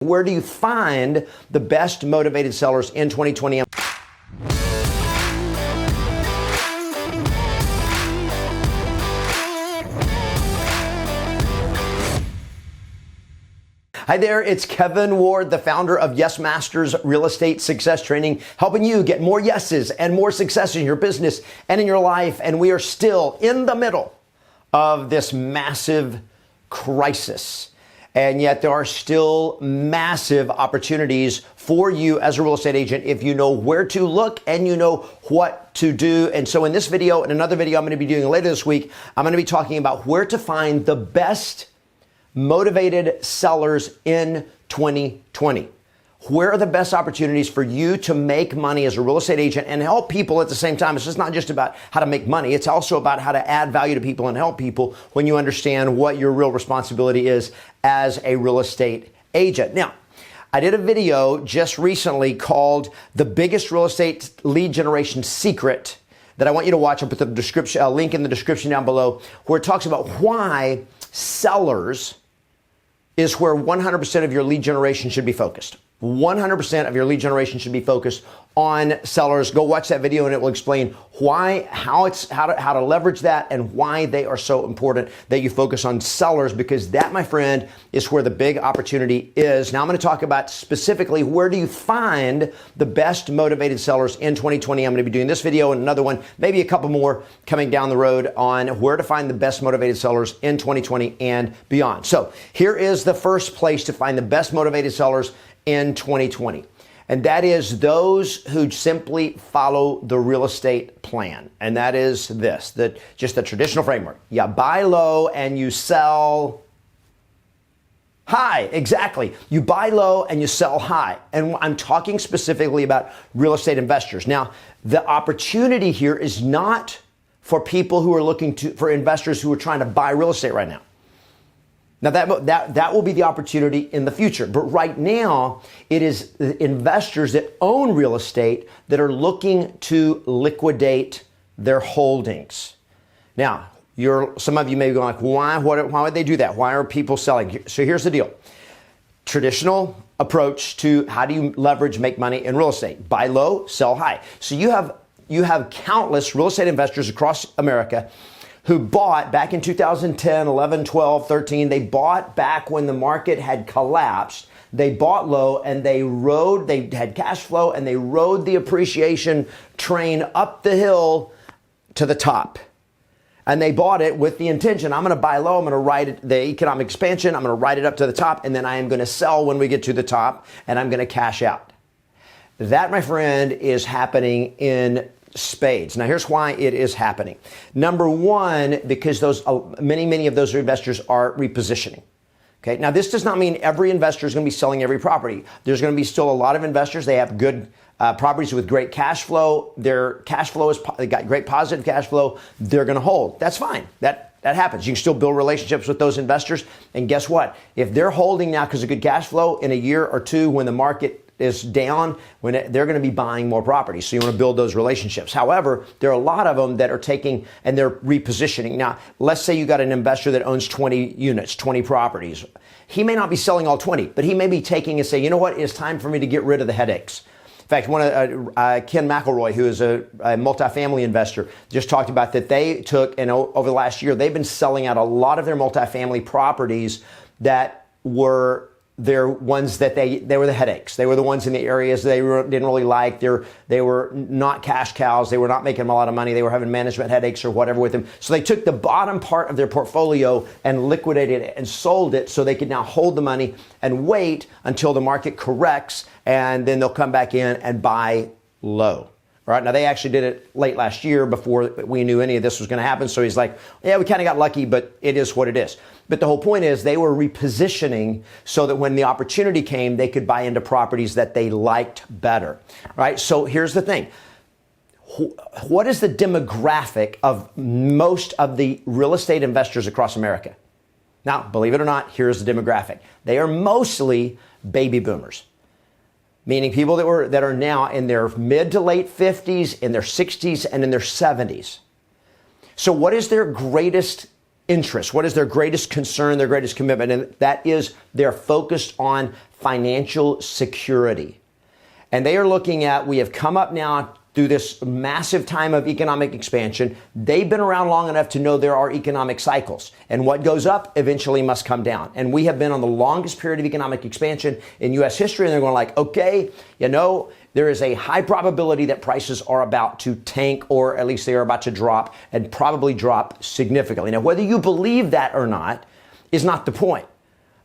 Where do you find the best motivated sellers in 2020? Hi there, it's Kevin Ward, the founder of Yes Masters Real Estate Success Training, helping you get more yeses and more success in your business and in your life. And we are still in the middle of this massive crisis. And yet there are still massive opportunities for you as a real estate agent if you know where to look and you know what to do. And so in this video and another video I'm going to be doing later this week, I'm going to be talking about where to find the best motivated sellers in 2020. Where are the best opportunities for you to make money as a real estate agent and help people at the same time? It's just not just about how to make money. It's also about how to add value to people and help people when you understand what your real responsibility is as a real estate agent. Now, I did a video just recently called The Biggest Real Estate Lead Generation Secret that I want you to watch. I'll put the description, link in the description down below, where it talks about why sellers is where 100% of your lead generation should be focused. 100% of your lead generation should be focused on sellers. Go watch that video and it will explain why, how to leverage that and why they are so important that you focus on sellers, because that, my friend, is where the big opportunity is. Now I'm going to talk about specifically where do you find the best motivated sellers in 2020. I'm going to be doing this video and another one, maybe a couple more coming down the road on where to find the best motivated sellers in 2020 and beyond. So here is the first place to find the best motivated sellers in 2020. And that is those who simply follow the real estate plan. And that is this, just the traditional framework. You buy low and you sell high. Exactly. You buy low and you sell high. And I'm talking specifically about real estate investors. Now, the opportunity here is not for people who are looking for investors who are trying to buy real estate right now. Now that will be the opportunity in the future. But right now, it is investors that own real estate that are looking to liquidate their holdings. Now, some of you may be going like, why would they do that? Why are people selling? So here's the deal. Traditional approach to how do you leverage, make money in real estate? Buy low, sell high. So you have countless real estate investors across America who bought back in 2010, 11, 12, 13. They bought back when the market had collapsed. They bought low and they had cash flow and they rode the appreciation train up the hill to the top. And they bought it with the intention, I'm going to buy low, I'm going to ride it, the economic expansion, I'm going to ride it up to the top, and then I am going to sell when we get to the top, and I'm going to cash out. That, my friend, is happening in spades. Now, here's why it is happening. Number one, because many of those investors are repositioning. Okay. Now, this does not mean every investor is going to be selling every property. There's going to be still a lot of investors. They have good properties with great cash flow. Their cash flow they got great positive cash flow. They're going to hold. That's fine. That happens. You can still build relationships with those investors. And guess what? If they're holding now because of good cash flow, in a year or two when the market is down, they're going to be buying more properties. So you want to build those relationships. However, there are a lot of them that are taking and they're repositioning. Now, let's say you got an investor that owns 20 units, 20 properties. He may not be selling all 20, but he may be taking and say, you know what, it's time for me to get rid of the headaches. In fact, Ken McElroy, who is a multifamily investor, just talked about that they took, and over the last year, they've been selling out a lot of their multifamily properties that were they're ones that they were the headaches. They were the ones in the areas didn't really like. They were not cash cows. They were not making them a lot of money. They were having management headaches or whatever with them. So they took the bottom part of their portfolio and liquidated it and sold it so they could now hold the money and wait until the market corrects, and then they'll come back in and buy low. All right, now they actually did it late last year before we knew any of this was going to happen. So he's like, yeah, we kind of got lucky, but it is what it is. But the whole point is they were repositioning so that when the opportunity came, they could buy into properties that they liked better. Right? So here's the thing. What is the demographic of most of the real estate investors across America? Now, believe it or not, here's the demographic. They are mostly baby boomers. Meaning people that are now in their mid to late 50s, in their 60s, and in their 70s. So what is their greatest interest? What is their greatest concern, their greatest commitment? And that is they're focused on financial security. And they are looking at, we have come up now through this massive time of economic expansion. They've been around long enough to know there are economic cycles, and what goes up eventually must come down. And we have been on the longest period of economic expansion in U.S. history, and they're going like, okay, there is a high probability that prices are about to tank, or at least they are about to drop, and probably drop significantly. Now, whether you believe that or not is not the point.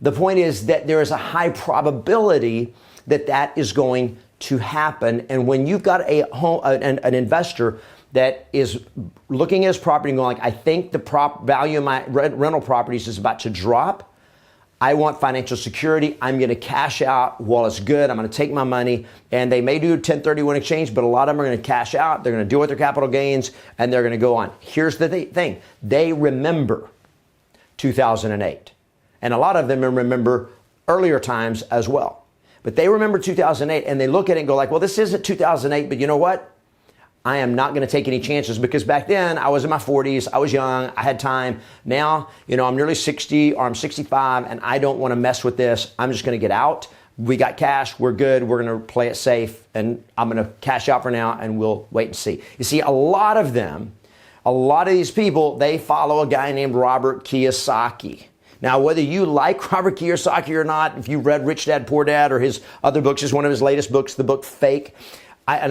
The point is that there is a high probability that that is going to happen. And when you've got an investor that is looking at his property and going like, I think the value of my rental properties is about to drop. I want financial security. I'm going to cash out while it's good. I'm going to take my money, and they may do a 1031 exchange, but a lot of them are going to cash out. They're going to deal with their capital gains, and they're going to go on. Here's the thing. They remember 2008, and a lot of them remember earlier times as well. But they remember 2008, and they look at it and go like, well, this isn't 2008, but you know what? I am not going to take any chances, because back then I was in my 40s, I was young, I had time. Now, I'm nearly 60 or I'm 65, and I don't want to mess with this. I'm just going to get out. We got cash, we're good, we're going to play it safe, and I'm going to cash out for now, and we'll wait and see. You see, a lot of these people, they follow a guy named Robert Kiyosaki. Now, whether you like Robert Kiyosaki or not, if you read Rich Dad, Poor Dad or his other books, is one of his latest books, the book Fake. I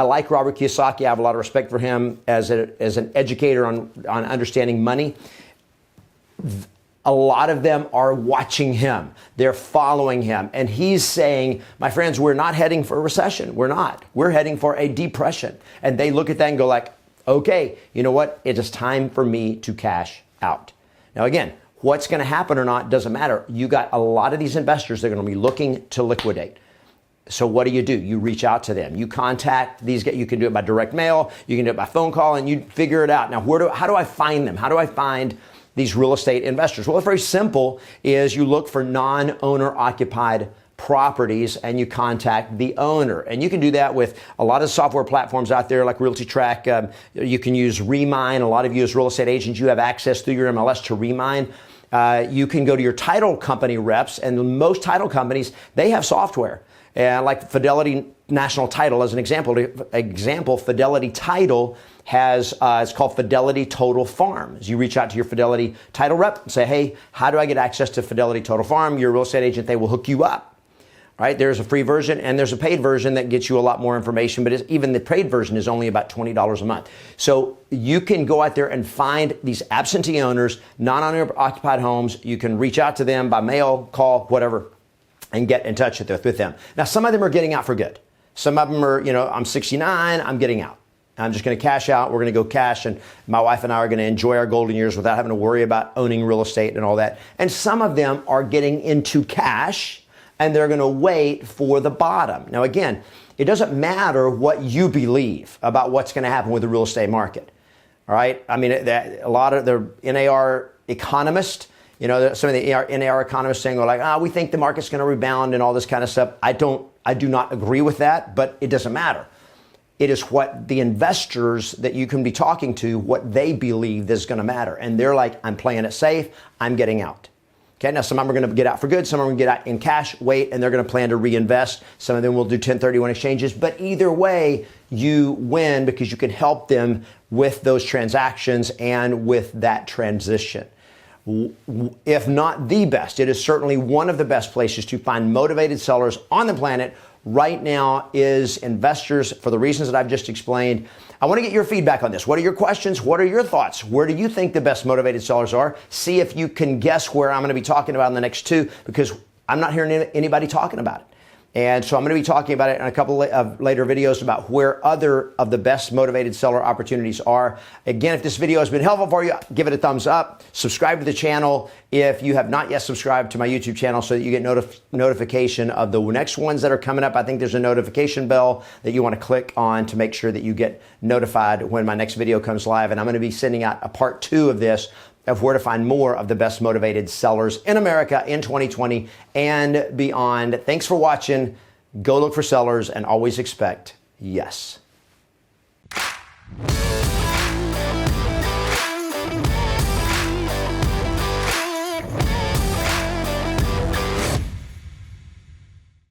like Robert Kiyosaki. I have a lot of respect for him as an educator on understanding money. A lot of them are watching him. They're following him. And he's saying, my friends, we're not heading for a recession. We're not. We're heading for a depression. And they look at that and go like, okay, you know what? It is time for me to cash out. Now, again, what's going to happen or not doesn't matter. You got a lot of these investors that are going to be looking to liquidate. So what do? You reach out to them. You contact these guys. You can do it by direct mail. You can do it by phone call, and you figure it out. Now, how do I find them? How do I find these real estate investors? Well, it's very simple. Is you look for non-owner occupied properties and you contact the owner. And you can do that with a lot of software platforms out there like Realty Track. You can use Remine. A lot of you as real estate agents, you have access through your MLS to Remine. You can go to your title company reps, and most title companies, they have software. Like Fidelity National Title, as an example, Fidelity Title has, it's called Fidelity Total Farm. You reach out to your Fidelity Title rep and say, hey, how do I get access to Fidelity Total Farm? You're a real estate agent, they will hook you up. Right? There's a free version and there's a paid version that gets you a lot more information, but even the paid version is only about $20 a month. So you can go out there and find these absentee owners, non-owner occupied homes. You can reach out to them by mail, call, whatever, and get in touch with them. Now, some of them are getting out for good. Some of them are, I'm 69, I'm getting out. I'm just going to cash out. We're going to go cash, and my wife and I are going to enjoy our golden years without having to worry about owning real estate and all that. And some of them are getting into cash, and they're going to wait for the bottom. Now, again, it doesn't matter what you believe about what's going to happen with the real estate market. All right? I mean, a lot of the NAR economists, some of the NAR economists saying, we think the market's going to rebound and all this kind of stuff. I do not agree with that, but it doesn't matter. It is what the investors that you can be talking to, what they believe is going to matter. And they're like, I'm playing it safe. I'm getting out. Okay, now some of them are going to get out for good. Some are going to get out in cash, wait, and they're going to plan to reinvest. Some of them will do 1031 exchanges. But either way, you win because you can help them with those transactions and with that transition. If not the best, it is certainly one of the best places to find motivated sellers on the planet right now is investors for the reasons that I've just explained. I want to get your feedback on this. What are your questions? What are your thoughts? Where do you think the best motivated sellers are? See if you can guess where I'm going to be talking about in the next two, because I'm not hearing anybody talking about it. And so I'm going to be talking about it in a couple of later videos about where other of the best motivated seller opportunities are. Again, if this video has been helpful for you, give it a thumbs up. Subscribe to the channel if you have not yet subscribed to my YouTube channel so that you get notification of the next ones that are coming up. I think there's a notification bell that you want to click on to make sure that you get notified when my next video comes live. And I'm going to be sending out a part 2 of this, of where to find more of the best motivated sellers in America in 2020 and beyond. Thanks for watching. Go look for sellers and always expect yes.